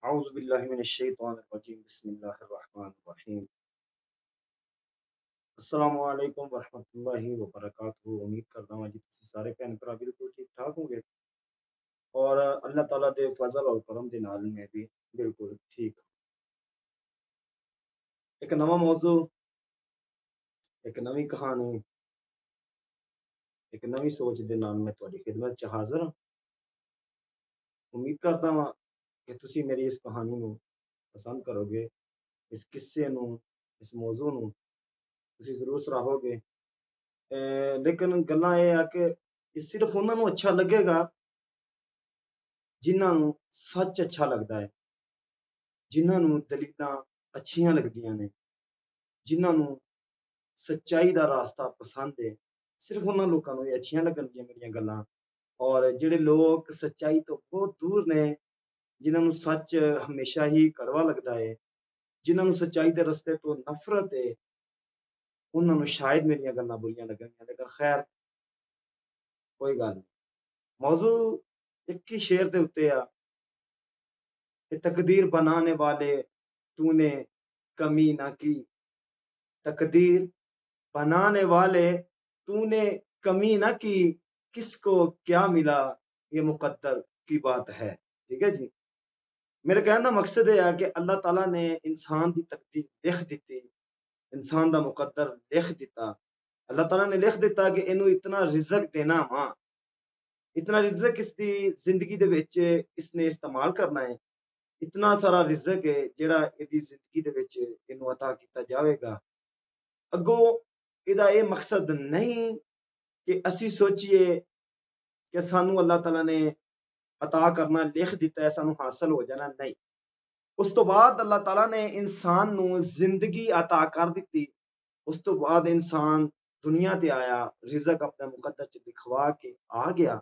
औज़ु बिल्लाहि मिनश शैतानिर रजीम बिस्मिल्लाहिर रहमानिर रहीम। अस्सलामु अलैकुम व रहमतुल्लाहि व बरकातहू। उम्मीद करदा हां जी तुसीं सारे भैन भरा बिल्कुल ठीक ठाक होंगे और अल्लाह ताला दे फज़ल और करम दे नाल मैं भी बिल्कुल ठीक। एक नवां मौजू, एक नवीं कहानी, एक नवीं सोच दे नाल मैं तुहाडी खिदमत च हाज़र हां। उम्मीद करदा हां कि तुसीं मेरी इस कहानी नूं पसंद करोगे, इस किस्से नूं, इस मौजू नूं तुसीं ज़रूर सराहोगे। लेकिन गल्लां एह् आ कि ਇਹ ਸਿਰਫ ਉਹਨਾਂ ਨੂੰ ਅੱਛਾ ਲੱਗੇਗਾ ਜਿਨ੍ਹਾਂ ਨੂੰ ਸੱਚ ਅੱਛਾ ਲੱਗਦਾ ਹੈ, ਜਿਨ੍ਹਾਂ ਨੂੰ ਦਲੀਲਾਂ ਅੱਛੀਆਂ ਲੱਗਦੀਆਂ ਨੇ, ਜਿਨ੍ਹਾਂ ਨੂੰ ਸੱਚਾਈ ਦਾ ਰਾਸਤਾ ਪਸੰਦ ਹੈ। ਸਿਰਫ ਉਹਨਾਂ ਲੋਕਾਂ ਨੂੰ ਇਹ ਅੱਛੀਆਂ ਲੱਗਣਗੀਆਂ ਮੇਰੀਆਂ ਗੱਲਾਂ। ਔਰ ਜਿਹੜੇ ਲੋਕ ਸੱਚਾਈ ਤੋਂ ਬਹੁਤ ਦੂਰ ਨੇ, ਜਿਨ੍ਹਾਂ ਨੂੰ ਸੱਚ ਹਮੇਸ਼ਾ ਹੀ ਕੜਵਾ ਲੱਗਦਾ ਹੈ, ਜਿਨ੍ਹਾਂ ਨੂੰ ਸੱਚਾਈ ਦੇ ਰਸਤੇ ਤੋਂ ਨਫ਼ਰਤ ਹੈ, ਉਹਨਾਂ ਨੂੰ ਸ਼ਾਇਦ ਮੇਰੀਆਂ ਗੱਲਾਂ ਬੁਰੀਆਂ ਲੱਗਣਗੀਆਂ। ਲੇਕਿਨ ਖੈਰ ਕੋਈ ਗੱਲ ਨਹੀਂ। मौजू एक ही शेर के उत्ते आ कि तकदीर बनाने वाले तूने कमी ना की, तकदीर बनाने वाले तूने कमी ना की, किसको क्या मिला ये मुकद्दर की बात है। ठीक है जी। मेरे कहने का मकसद यह है कि अल्लाह ताला ने इंसान की तकदीर लिख दी, इंसान का मुकद्दर लिख दिता। अल्लाह ताला ने लिख दिता कि इनू इतना रिजक देना वा, इतना रिजक इसकी जिंदगी दे विच इसने इस्तेमाल करना है। इतना सारा रिज़्क है जेड़ा इहदी ज़िंदगी दे विच इहनूं अता कीता जावेगा। अग्गों इहदा ये मकसद नहीं कि असीं सोचीए कि सानूं अल्लाह ताला ने अता करना लिख दिता है, सानूं हासिल हो जाना, नहीं। उस तो बाद अल्लाह ताला ने इंसान नूं ज़िंदगी अता कर दित्ती। उस तो बाद इंसान दुनिया ते आया, रिज़क अपने मुकद्दर च लिखवा के आ गया।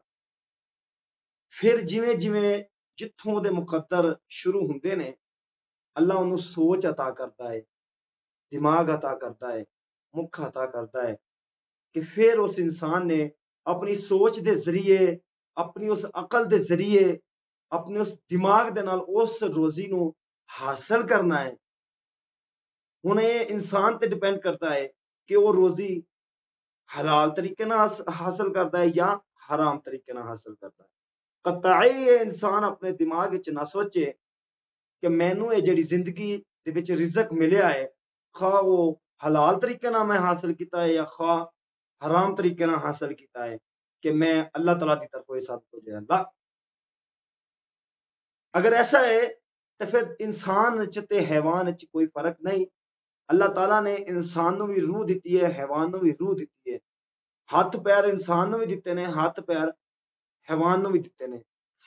फिर जिवें-जिवें जित्थों दे मुकद्दर शुरू हुंदे ने, अल्लाह उन्हें सोच अता करता है, दिमाग अता करता है, मुख अता करता है कि फिर उस इंसान ने अपनी सोच के जरिए, अपनी उस अकल के जरिए, अपने उस दिमाग दे नाल उस रोजी नूं हासिल करना है। हुण ये इंसान ते डिपेंड करता है कि वो रोजी हलाल तरीके नाल हासिल करता है या हराम तरीके नाल हासिल करता है। कतई ये इंसान अपने दिमाग विच ना सोचे कि मैनू ये जिहड़ी जिंदगी दे विच रिज़क मिलिया है, खा वो हलाल तरीके नाल मैं हासिल कीता है या खा हराम तरीके नाल हासिल कीता है, कि मैं अल्लाह तआला दी तरफों ये सब कुछ है। ला अगर ऐसा है तो फिर इंसान च ते हैवान च कोई फर्क नहीं। अल्लाह ताला ने इंसान नूं भी रूह दित्ती है, हैवान नूं भी रूह दित्ती है। हथ पैर इंसान नूं भी दित्ते ने, हथ पैर हैवान नूं भी दित्ते ने।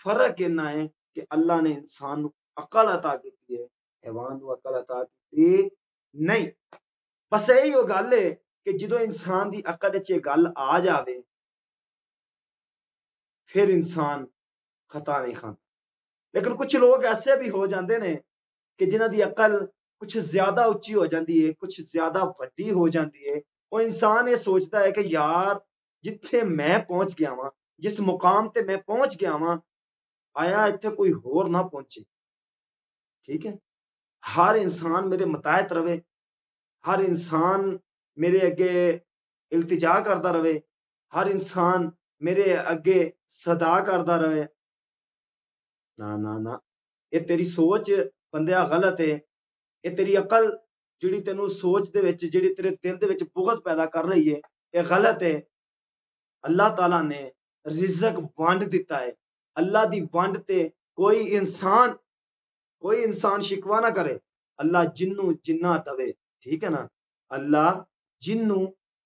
फर्क इन्ना है कि अल्लाह ने इंसान नूं अकल अता कीती है, हैवान नूं अकल अता कीती नहीं। बस यही वो गल है कि जदों इंसान दी अकल विच ये गल आ जावे, फिर इंसान खता नहीं खाता। लेकिन कुछ लोग ऐसे भी हो जाते हैं कि जिन्हां दी अकल कुछ ज्यादा उच्ची हो जाती है, कुछ ज्यादा वड्डी हो जाती है। वो इंसान ये सोचता है कि यार जिथे मैं पहुंच गया वां, जिस मुकाम ते मैं पहुंच गया वां, आया इत्थे कोई होर ना पहुंचे। ठीक है। हर इंसान मेरे मताहत रवे, हर इंसान मेरे अगे इल्तिजा करता रहे, हर इंसान मेरे अगे सदा करता रहे। ना ना ना, ये तेरी सोच बंदिया गलत है। ये तेरी अकल जिहड़ी तेनू सोच दे विच, जिहड़ी तेरे दिल दे विच बुग़्ज़ पैदा कर रही है, ये गलत है। अल्लाह ताला ने रिज़क वंड दिता है। अल्लाह दी वंड ते कोई इंसान शिकवा ना करे। अल्लाह जिन्नू जिन्ना दवे, ठीक है ना। अल्लाह जिन्नू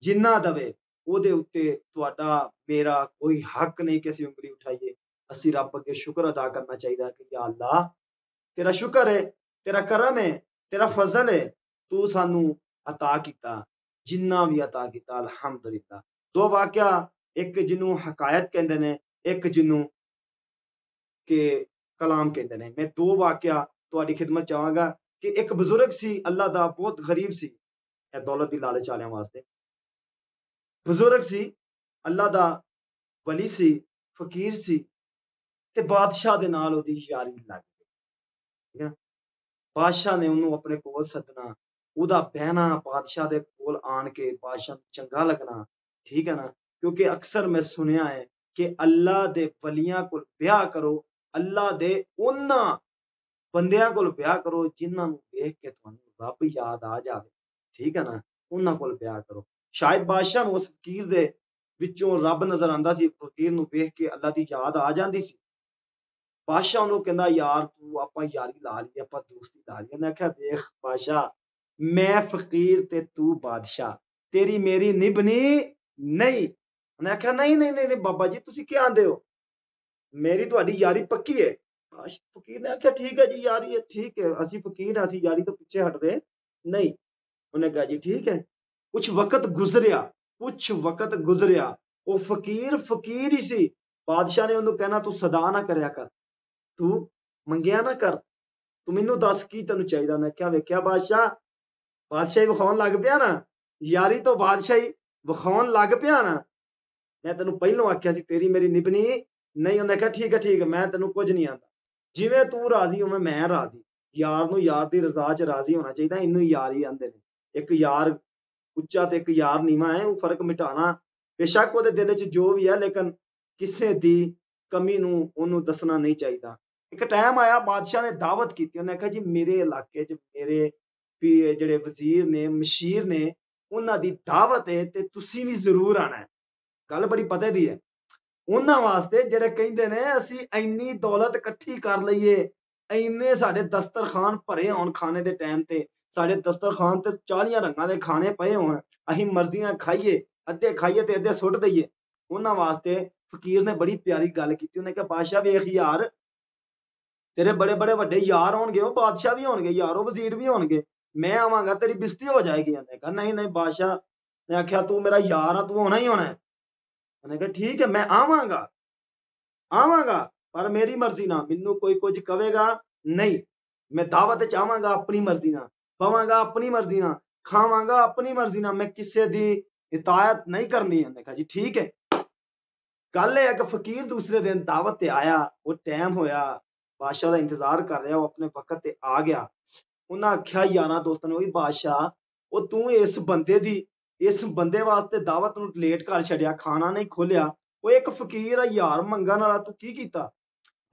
जिन्ना दवे, ओदे उत्ते तुहाडा मेरा कोई हक नहीं कि असीं उंगली उठाइए। असीं रब अगे शुक्र अदा करना चाहिदा कि या अल्लाह तेरा शुक्र है, तेरा करम है, तेरा फजल है, तू सानू अता कीता, जिन्ना भी अता कीता अल्हम्दुलिल्लाह। दो वाकया, एक जिन्नू हकायत कहंदे ने, एक जिन्नू के कलाम कहते हैं। मैं दो वाकया तुहाडी खिदमत चाहांगा कि एक बुजुर्ग सी अल्लाह दा, बहुत गरीब सी, ए दौलत दी लालच वालियां वास्ते। बुजुर्ग सी, अल्लाह दा वली सी, फकीर सी, ते बादशाह दे नाल ओदी यारी लग गई। ठीक है। बादशाह ने ਉਹਨੂੰ ਆਪਣੇ ਕੋਲ ਸੱਦਣਾ, ਉਹਦਾ ਬਹਿਣਾ ਬਾਦਸ਼ਾਹ ਦੇ ਕੋਲ ਆਣ ਕੇ ਬਾਦਸ਼ਾਹ ਨੂੰ ਚੰਗਾ ਲੱਗਣਾ, ਠੀਕ ਹੈ ਨਾ। ਕਿਉਂਕਿ ਅਕਸਰ ਮੈਂ ਸੁਣਿਆ ਹੈ ਕਿ ਅੱਲਾ ਦੇ ਵਲੀਆਂ ਕੋਲ ਵਿਆਹ ਕਰੋ, ਅੱਲਾ ਦੇ ਉਹਨਾਂ ਬੰਦਿਆਂ ਕੋਲ ਵਿਆਹ ਕਰੋ ਜਿਨ੍ਹਾਂ ਨੂੰ ਵੇਖ ਕੇ ਤੁਹਾਨੂੰ ਰੱਬ ਯਾਦ ਆ ਜਾਵੇ, ਠੀਕ ਹੈ ਨਾ। ਉਹਨਾਂ ਕੋਲ ਵਿਆਹ ਕਰੋ। ਸ਼ਾਇਦ ਬਾਦਸ਼ਾਹ ਨੂੰ ਉਸ ਫਕੀਰ ਦੇ ਵਿੱਚੋਂ ਰੱਬ ਨਜ਼ਰ ਆਉਂਦਾ ਸੀ, ਫਕੀਰ ਨੂੰ ਵੇਖ ਕੇ ਅੱਲਾ ਦੀ ਯਾਦ ਆ ਜਾਂਦੀ ਸੀ। ਬਾਦਸ਼ਾਹ ਉਹਨੂੰ ਕਹਿੰਦਾ ਯਾਰ ਤੂੰ ਆਪਾਂ ਯਾਰੀ ਲਾ ਲਈ, ਆਪਾਂ ਦੋਸਤੀ ਲਾ ਲਈ। ਉਹਨੇ ਆਖਿਆ ਦੇਖ ਬਾਦਸ਼ਾਹ, ਮੈਂ ਫਕੀਰ ਤੇ ਤੂੰ ਬਾਦਸ਼ਾਹ, ਤੇਰੀ ਮੇਰੀ ਨਿਭਣੀ ਨਹੀਂ। ਉਹਨੇ ਆਖਿਆ ਨਹੀਂ ਨਹੀਂ ਨਹੀਂ ਬਾਬਾ ਜੀ ਤੁਸੀਂ ਕੀ ਆਂਦੇ ਹੋ, ਮੇਰੀ ਤੁਹਾਡੀ ਯਾਰੀ ਪੱਕੀ ਹੈ। ਫਕੀਰ ਨੇ ਆਖਿਆ ਠੀਕ ਹੈ ਜੀ ਯਾਰੀ ਹੈ, ਠੀਕ ਹੈ ਅਸੀਂ ਫਕੀਰ ਹਾਂ, ਅਸੀਂ ਯਾਰੀ ਤੋਂ ਪਿੱਛੇ ਹਟਦੇ ਨਹੀਂ। ਉਹਨੇ ਕਿਹਾ ਜੀ ਠੀਕ ਹੈ। ਕੁਛ ਵਕਤ ਗੁਜ਼ਰਿਆ, ਉਹ ਫਕੀਰ ਫਕੀਰ ਹੀ ਸੀ। ਬਾਦਸ਼ਾਹ ਨੇ ਉਹਨੂੰ ਕਹਿਣਾ ਤੂੰ ਸਦਾ ਨਾ ਕਰਿਆ ਕਰ, ਤੂੰ ਮੰਗਿਆ ਨਾ ਕਰ, ਤੂੰ ਮੈਨੂੰ ਦੱਸ ਕੀ ਤੈਨੂੰ ਚਾਹੀਦਾ। ਉਹਨੇ ਕਿਹਾ ਵੇਖਿਆ ਬਾਦਸ਼ਾਹ, ਬਾਦਸ਼ਾਹੀ ਵਿਖਾਉਣ ਲੱਗ ਪਿਆ ਨਾ, ਯਾਰੀ ਤੋਂ ਬਾਦਸ਼ਾਹੀ ਵਿਖਾਉਣ ਲੱਗ ਪਿਆ ਨਾ। ਮੈਂ ਤੈਨੂੰ ਪਹਿਲੋਂ ਆਖਿਆ ਸੀ ਤੇਰੀ ਮੇਰੀ ਨਿਭਣੀ ਨਹੀਂ। ਉਹਨੇ ਕਿਹਾ ਠੀਕ ਹੈ ਮੈਂ ਤੈਨੂੰ ਕੁਝ ਨਹੀਂ ਆਂਦਾ, ਜਿਵੇਂ ਤੂੰ ਰਾਜ਼ੀ ਹੋਵੇਂ ਮੈਂ ਰਾਜ਼ੀ। ਯਾਰ ਨੂੰ ਯਾਰ ਦੀ ਰਜ਼ਾ 'ਚ ਰਾਜ਼ੀ ਹੋਣਾ ਚਾਹੀਦਾ, ਇਹਨੂੰ ਯਾਰ ਹੀ ਆਂਦੇ ਨੇ। ਇੱਕ ਯਾਰ ਉੱਚਾ ਤੇ ਇੱਕ ਯਾਰ ਨੀਵਾਂ ਹੈ, ਉਹ ਫਰਕ ਮਿਟਾਉਣਾ। ਬੇਸ਼ੱਕ ਉਹਦੇ ਦਿਲ 'ਚ ਜੋ ਵੀ ਹੈ, ਲੇਕਿਨ ਕਿਸੇ ਦੀ ਕਮੀ ਨੂੰ ਉਹਨੂੰ ਦੱਸਣਾ ਨਹੀਂ ਚਾਹੀਦਾ। ਇੱਕ ਟਾਈਮ ਆਇਆ ਬਾਦਸ਼ਾਹ ਨੇ ਦਾਵਤ ਕੀਤੀ। ਉਹਨੇ ਕਿਹਾ ਜੀ ਮੇਰੇ ਇਲਾਕੇ 'ਚ ਮੇਰੇ ਜਿਹੜੇ ਵਜ਼ੀਰ ਨੇ ਮਸ਼ੀਰ ਨੇ ਉਹਨਾਂ ਦੀ ਦਾਵਤ ਹੈ ਤੇ ਤੁਸੀਂ ਵੀ ਜ਼ਰੂਰ ਆਣਾ ਹੈ। ਗੱਲ ਬੜੀ ਪਤੇ ਦੀ ਹੈ ਉਹਨਾਂ ਵਾਸਤੇ ਜਿਹੜੇ ਕਹਿੰਦੇ ਨੇ ਅਸੀਂ ਇੰਨੀ ਦੌਲਤ ਇਕੱਠੀ ਕਰ ਲਈਏ, ਇੰਨੇ ਸਾਡੇ ਦਸਤਰਖਾਨ ਭਰੇ ਹੋਣ ਖਾਣੇ ਦੇ ਟਾਈਮ ਤੇ, ਸਾਡੇ ਦਸਤਰਖਾਨ ਤੇ 40 ਰੰਗਾਂ ਦੇ ਖਾਣੇ ਪਏ ਹੋਣ, ਅਸੀਂ ਮਰਜ਼ੀ ਨਾਲ ਖਾਈਏ, ਅੱਧੇ ਖਾਈਏ ਤੇ ਅੱਧੇ ਸੁੱਟ ਦਈਏ। ਉਹਨਾਂ ਵਾਸਤੇ ਫਕੀਰ ਨੇ ਬੜੀ ਪਿਆਰੀ ਗੱਲ ਕੀਤੀ। ਉਹਨੇ ਕਿਹਾ ਬਾਦਸ਼ਾਹ ਵੇਖ ਯਾਰ, ਤੇਰੇ ਬੜੇ ਬੜੇ ਵੱਡੇ ਯਾਰ ਹੋਣਗੇ, ਉਹ ਬਾਦਸ਼ਾਹ ਵੀ ਹੋਣਗੇ ਯਾਰ, ਉਹ ਵਜ਼ੀਰ ਵੀ ਹੋਣਗੇ, ਮੈਂ ਆਵਾਂਗਾ ਤੇਰੀ ਬਿਸਤੀ ਹੋ ਜਾਏਗੀ। ਉਹਨੇ ਕਿਹਾ ਨਹੀਂ ਨਹੀਂ। ਬਾਦਸ਼ਾਹ ਨੇ ਆਖਿਆ ਤੂੰ ਮੇਰਾ ਯਾਰ ਆ, ਤੂੰ ਹੋਣਾ ਹੀ ਹੋਣਾ। ਉਹਨੇ ਕਿਹਾ ਠੀਕ ਹੈ ਮੈਂ ਆਵਾਂਗਾ ਪਰ ਮੇਰੀ ਮਰਜ਼ੀ ਨਾਲ, ਮੈਨੂੰ ਕੋਈ ਕੁਝ ਕਵੇਗਾ ਨਹੀਂ। ਮੈਂ ਦਾਵਤ ਚ ਆਵਾਂਗਾ ਆਪਣੀ ਮਰਜ਼ੀ ਨਾਲ, ਪਵਾਂਗਾ ਆਪਣੀ ਮਰਜ਼ੀ ਨਾਲ, ਖਾਵਾਂਗਾ ਆਪਣੀ ਮਰਜ਼ੀ ਨਾਲ, ਮੈਂ ਕਿਸੇ ਦੀ ਇਤਾਅਤ ਨਹੀਂ ਕਰਨੀ। ਉਹਨੇ ਕਿਹਾ ਜੀ ਠੀਕ ਹੈ। ਗੱਲ ਇਹ ਹੈ ਕਿ ਫਕੀਰ ਦੂਸਰੇ ਦਿਨ ਦਾਵਤ ਤੇ ਆਇਆ, ਉਹ ਟਾਈਮ ਹੋਇਆ, ਬਾਦਸ਼ਾਹ ਦਾ ਇੰਤਜ਼ਾਰ ਕਰ ਰਿਹਾ, ਉਹ ਆਪਣੇ ਵਕਤ ਤੇ ਆ ਗਿਆ। ਉਹਨਾਂ ਆਖਿਆ ਯਾਰਾਂ ਦੋਸਤਾਂ ਨੂੰ ਵੀ ਬਾਦਸ਼ਾਹ ਉਹ ਤੂੰ ਇਸ ਬੰਦੇ ਵਾਸਤੇ ਦਾਵਤ ਨੂੰ ਲੇਟ ਕਰ ਛੱਡਿਆ, ਖਾਣਾ ਨਹੀਂ ਖੋਲਿਆ, ਉਹ ਇੱਕ ਫਕੀਰ ਆ ਯਾਰ ਮੰਗਣ ਵਾਲਾ, ਤੂੰ ਕੀ ਕੀਤਾ।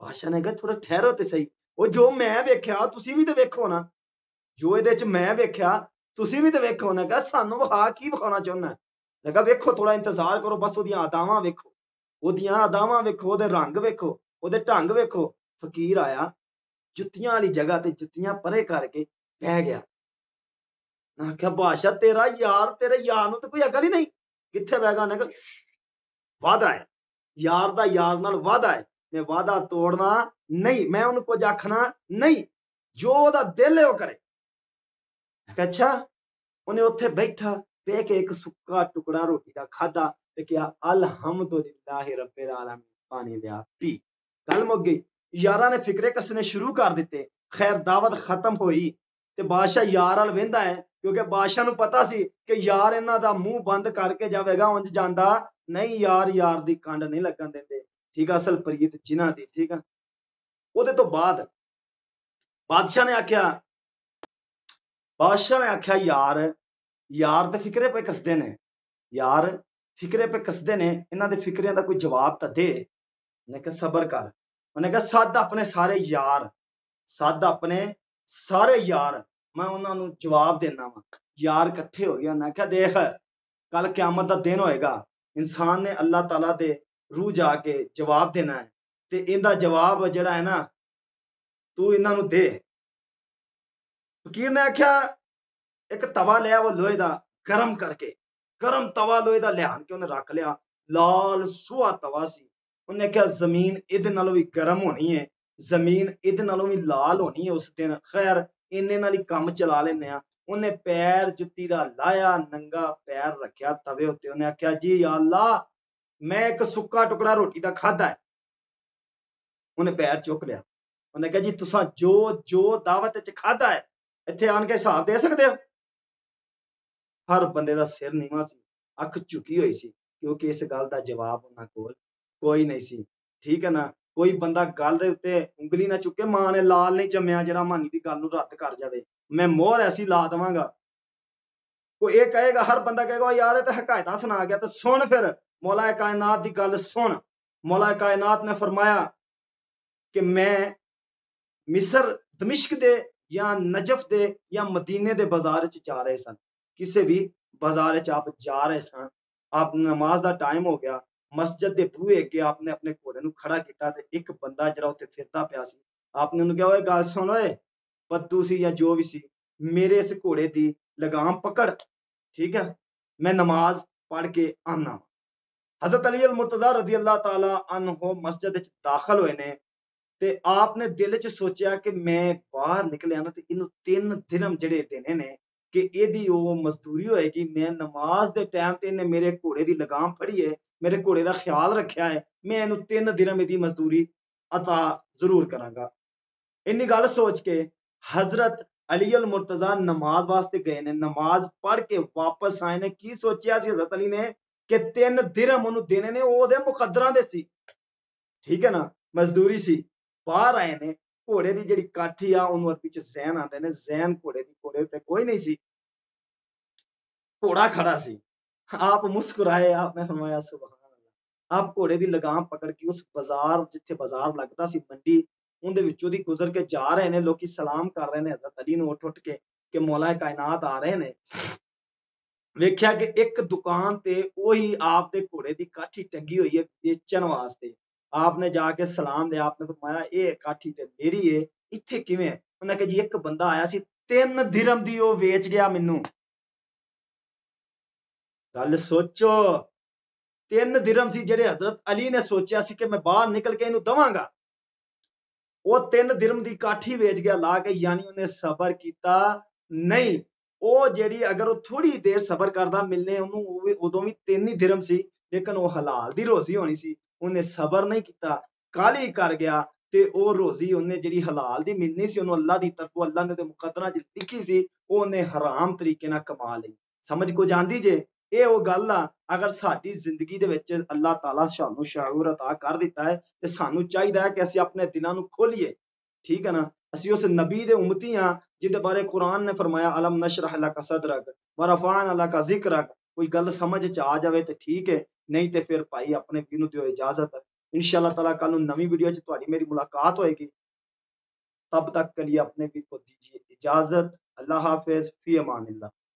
ਬਾਦਸ਼ਾਹ ਨੇ ਕਿਹਾ ਥੋੜਾ ਠਹਿਰੋ ਤੇ ਸਹੀ, ਉਹ ਜੋ ਮੈਂ ਵੇਖਿਆ ਤੁਸੀਂ ਵੀ ਤੇ ਵੇਖੋ ਨਾ, ਜੋ ਇਹਦੇ ਚ ਮੈਂ ਵੇਖਿਆ ਤੁਸੀਂ ਵੀ ਤੇ ਵੇਖੋ ਨਾ। ਕਿਹਾ ਸਾਨੂੰ ਵਿਖਾ ਕੀ ਵਿਖਾਉਣਾ ਚਾਹੁੰਦਾ। ਲੱਗਾ ਵੇਖੋ ਥੋੜਾ ਇੰਤਜ਼ਾਰ ਕਰੋ, ਬਸ ਉਹਦੀਆਂ ਅਦਾਵਾਂ ਵੇਖੋ, ਉਹਦੇ ਰੰਗ ਵੇਖੋ, ਉਹਦੇ ਢੰਗ ਵੇਖੋ। ਫਕੀਰ ਆਇਆ, ਜੁੱਤੀਆਂ ਵਾਲੀ ਜਗ੍ਹਾ ਤੇ ਜੁੱਤੀਆਂ ਪਰੇ ਕਰਕੇ ਬਹਿ ਗਿਆ। ਮੈਂ ਆਖਿਆ ਬਾਦਸ਼ਾਹ ਤੇਰੇ ਯਾਰ ਨੂੰ ਤਾਂ ਕੋਈ ਅਕਲ ਹੀ ਨਹੀਂ, ਕਿੱਥੇ ਬਹਿ ਗਿਆ। ਉਹਨੇ ਵਾਦਾ ਹੈ, ਯਾਰ ਦਾ ਯਾਰ ਨਾਲ ਵਾਦਾ ਹੈ, ਮੈਂ ਵਾਦਾ ਤੋੜਨਾ ਨਹੀਂ, ਮੈਂ ਉਹਨੂੰ ਕੁਝ ਆਖਣਾ ਨਹੀਂ, ਜੋ ਉਹਦਾ ਦਿਲ ਹੈ ਉਹ ਕਰੇ। ਅੱਛਾ। ਉਹਨੇ ਉੱਥੇ ਬੈਠਾ ਬਹਿ ਕੇ ਇੱਕ ਸੁੱਕਾ ਟੁਕੜਾ ਰੋਟੀ ਦਾ ਖਾਦਾ ਤੇ ਕਿਹਾ ਅਲਹਮਦੁਲਿਲਾਹਿ ਰੱਬਿਲ ਆਲਮੀਨ, ਪਾਣੀ ਲਿਆ ਪੀ, ਗੱਲ ਮੁੱਕ ਗਈ। ਯਾਰਾਂ ਨੇ ਫਿਕਰੇ ਕੱਸਣੇ ਸ਼ੁਰੂ ਕਰ ਦਿੱਤੇ। ਖੈਰ ਦਾਵਤ ਖਤਮ ਹੋਈ ਤੇ ਬਾਦਸ਼ਾਹ ਯਾਰ ਵੱਲ ਵੇਂਦਾ ਹੈ, ਕਿਉਂਕਿ ਬਾਦਸ਼ਾਹ ਨੂੰ ਪਤਾ ਸੀ ਕਿ ਯਾਰ ਇਹਨਾਂ ਦਾ ਮੂੰਹ ਬੰਦ ਕਰਕੇ ਜਾਵੇਗਾ, ਉਂਝ ਜਾਂਦਾ ਨਹੀਂ। ਯਾਰ ਦੀ ਕੰਡ ਨਹੀਂ ਲੱਗਣ ਦਿੰਦੇ, ਠੀਕ ਆ, ਅਸਲ ਪ੍ਰੀਤ ਜਿਨ੍ਹਾਂ ਦੀ, ਠੀਕ ਆ। ਉਹਦੇ ਤੋਂ ਬਾਅਦ ਬਾਦਸ਼ਾਹ ਨੇ ਆਖਿਆ ਯਾਰ ਤੇ ਫਿਕਰੇ ਪੇ ਕੱਸਦੇ ਨੇ, ਇਹਨਾਂ ਦੇ ਫਿਕਰਿਆਂ ਦਾ ਕੋਈ ਜਵਾਬ ਤਾਂ ਦੇ। ਉਹਨੇ ਕਿਹਾ ਸਬਰ ਕਰ। ਉਹਨੇ ਕਿਹਾ ਸੱਦ ਆਪਣੇ ਸਾਰੇ ਯਾਰ, ਮੈਂ ਉਹਨਾਂ ਨੂੰ ਜਵਾਬ ਦੇਣਾ ਵਾ। ਯਾਰ ਇਕੱਠੇ ਹੋ ਗਏ। ਉਹਨੇ ਕਿਹਾ ਦੇਖ ਕੱਲ ਕਿਆਮਤ ਦਾ ਦਿਨ ਹੋਏਗਾ, ਇਨਸਾਨ ਨੇ ਅੱਲਾਹ ਤਾਲਾ ਦੇ ਰੂਹ ਜਾ ਕੇ ਜਵਾਬ ਦੇਣਾ ਹੈ, ਤੇ ਇਹਦਾ ਜਵਾਬ ਜਿਹੜਾ ਹੈ ਨਾ ਤੂੰ ਇਹਨਾਂ ਨੂੰ ਦੇ। ਫਕੀਰ ਨੇ ਆਖਿਆ ਇੱਕ ਤਵਾ ਲਿਆ, ਉਹ ਲੋਹੇ ਦਾ ਗਰਮ ਤਵਾ ਲੋਹੇ ਦਾ ਲਿਆਣ ਕੇ ਉਹਨੇ ਰੱਖ ਲਿਆ। ਲਾਲ ਸੁਹਾ ਤਵਾ ਸੀ। ਉਹਨੇ ਕਿਹਾ ਜ਼ਮੀਨ ਇਹਦੇ ਨਾਲੋਂ ਵੀ ਗਰਮ ਹੋਣੀ ਹੈ, ਜ਼ਮੀਨ ਇਹਦੇ ਨਾਲੋਂ ਵੀ ਲਾਲ ਹੋਣੀ ਹੈ ਉਸ ਦਿਨ। ਖੈਰ ਇੰਨੇ ਨਾਲ ਹੀ ਕੰਮ ਚਲਾ ਲੈਂਦੇ ਆ। ਉਹਨੇ ਪੈਰ ਜੁੱਤੀ ਦਾ ਲਾਇਆ, ਨੰਗਾ ਪੈਰ ਰੱਖਿਆ ਤਵੇ ਉੱਤੇ। ਉਹਨੇ ਆਖਿਆ ਜੀ ਯਾ ਅੱਲਾ, ਮੈਂ ਇੱਕ ਸੁੱਕਾ ਟੁਕੜਾ ਰੋਟੀ ਦਾ ਖਾਦਾ ਹੈ। ਉਹਨੇ ਪੈਰ ਚੁੱਕ ਲਿਆ। ਉਹਨੇ ਕਿਹਾ ਜੀ ਤੁਸੀਂ ਜੋ ਦਾਵਤ ਚ ਖਾਦਾ ਹੈ ਇੱਥੇ ਆਣ ਕੇ ਹਿਸਾਬ ਦੇ ਸਕਦੇ ਹੋ। ਹਰ ਬੰਦੇ ਦਾ ਸਿਰ ਨੀਵਾਂ ਸੀ, ਅੱਖ ਝੁਕੀ ਹੋਈ ਸੀ, ਕਿਉਂਕਿ ਇਸ ਗੱਲ ਦਾ ਜਵਾਬ ਉਹਨਾਂ ਕੋਲ ਕੋਈ ਨਹੀਂ ਸੀ, ਠੀਕ ਹੈ ਨਾ। कोई बंदा गल दे उत्ते उंगली ना चुके, मां ने लाल नहीं जम्मिया जेड़ा मानी दी गल नूं रद्द कर जावे, मैं मोहर ऐसी ला देवांगा। कोई ये कहेगा, हर बंदा कहेगा यार ये तो हकायतां सुना गया, तो सुन फिर मौला कायनात दी गल सुन। मौला कायनात ने फरमाया कि मैं मिस्र दमिश्क दे या नजफ दे या मदीने दे बाजार च जा रहे सन, किसी भी बाजार च आप जा रहे सन, आप नमाज दा टाइम हो गया, मस्जिद दे बूहे अगे आपने अपने घोड़े नूं खड़ा किया, ते एक बंदा जरा उत्थे फिरदा पिया सी, आपने उन्हें कहा, ओए गल सुन ओए पत्तू सी या जो भी सी, मेरे इस घोड़े दी लगाम पकड़, ठीक है, मैं नमाज पढ़ के आना। हजरत अली अल मुर्तजा रजी अल्लाह तआला अन्हो मस्जिद च दाखिल होए ने, ते आपने दिल च सोचा कि मैं बाहर निकलिया ना, तो इनू 3 दिरहम जेड़े देने ने कि एदी ओ मजदूरी होएगी, मैं नमाज दे टाइम ते इन्हें मेरे घोड़े दी लगाम फड़ी है, मेरे घोड़े दा ख्याल रखा है, मैं इनू 3 दिरहम इदी मजदूरी अता जरूर करांगा। इन्नी गल सोच के हजरत अली अल मुर्तजा नमाज वास्ते गए ने, नमाज पढ़ के वापस आए ने, की सोचिया सी हजरत अली ने कि 3 दिरहम ओनू देने ने, ओदे मुकद्दरां दे सी, ठीक है ना, मजदूरी सी। बाहर आए ने, घोड़े की जिहड़ी काठी आ ओनू अरबी च ज़ैन आंदे ने, ज़ैन घोड़े दी, घोड़े उत्ते कोई नहीं सी, घोड़ा खड़ा सी। आप मुस्कुराए, आपने फरमाया सुभान अल्लाह। आप घोड़े दी लगाम पकड़ के उस बाजार जिथे बाजार लगदा सी मंडी, उहदे विचों दी गुजर के जा रहे ने, लोकी सलाम कर रहे ने हज़रत अली नूं उठ के कि मौला कायनात आ रहे ने। वेख्या कि एक दुकान ते ओही आप दे घोड़े दी काठी टंगी हुई है बेचण वास्ते। आपने जाके सलाम लिया, आपने फरमाया ये काठी ते मेरी है, इत्थे किवें? उन्हें कहा जी एक बंदा आया सी 3 दिरहम दी ओ वेच गया मैनू। गल सोचो, 3 दिरहम सी जेड़े हजरत अली ने सोचा सी कि मैं बाहर निकल के इनू दवांगा, वो 3 दिरहम दी काठी वेच गया ला के, यानी उन्हें सबर कीता नहीं। ਉਹ ਜਿਹੜੀ ਅਗਰ ਉਹ ਥੋੜੀ ਦੇਰ ਸਬਰ ਕਰਦਾ ਮਿਲਨੇ ਉਹਨੂੰ ਉਦੋਂ ਵੀ 3 ਹੀ ਦਿਰਹਮ ਸੀ, ਲੇਕਿਨ ਉਹ ਹਲਾਲ ਦੀ ਰੋਜ਼ੀ ਹੋਣੀ ਸੀ, ਉਹਨੇ ਸਬਰ ਨਹੀਂ ਕੀਤਾ, ਕਾਲੀ ਕਰ ਗਿਆ, ਤੇ ਉਹ ਰੋਜ਼ੀ ਉਹਨੇ ਜਿਹੜੀ ਹਲਾਲ ਦੀ ਮਿਲਣੀ ਸੀ ਉਹਨੂੰ ਅੱਲਾ ਦੀ ਤਰਫੋਂ, ਅੱਲਾ ਨੇ ਤੇ ਮੁਕੱਦਰਾਂ 'ਚ ਲਿਖੀ ਸੀ, ਉਹ ਉਹਨੇ ਹਰਾਮ ਤਰੀਕੇ ਨਾਲ ਕਮਾ ਲਈ। ਸਮਝ ਕੋ ਜਾਂਦੀ ਜੇ? ਇਹ ਉਹ ਗੱਲ ਆ, ਅਗਰ ਸਾਡੀ ਜ਼ਿੰਦਗੀ ਦੇ ਵਿੱਚ ਅੱਲਾਹ ਤਾਲਾ ਸਾਨੂੰ ਸ਼ਾਉਰ ਅਤਾ ਕਰ ਦਿੱਤਾ ਹੈ, ਤੇ ਸਾਨੂੰ ਚਾਹੀਦਾ ਹੈ ਕਿ ਅਸੀਂ ਆਪਣੇ ਦਿਲਾਂ ਨੂੰ ਖੋਲੀਏ, ठीक है ना। ਅਸੀਂ ਉਸ ਨਬੀ ਦੇ ਉਮਤੀ ਆ ਜਿਹਦੇ ਬਾਰੇ ਕੁਰਾਨ ਨੇ ਫਰਮਾਇਆ ਅਲਮ ਨਸ਼ਰਹ ਲਕ ਸਦਰਕ व रफअना लक ज़िक्रक। कोई गल समझ च आ जावे तो ठीक है, नहीं तो फिर भाई अपने भी नूं दिओ इजाजत। इंशाअल्लाह ताला कल नवी वीडियो च तुहाडी मेरी मुलाकात होएगी, तब तक के लिए अपने भी को दीजिए इजाजत। अल्लाह हाफिज, फी अमानिल्लाह।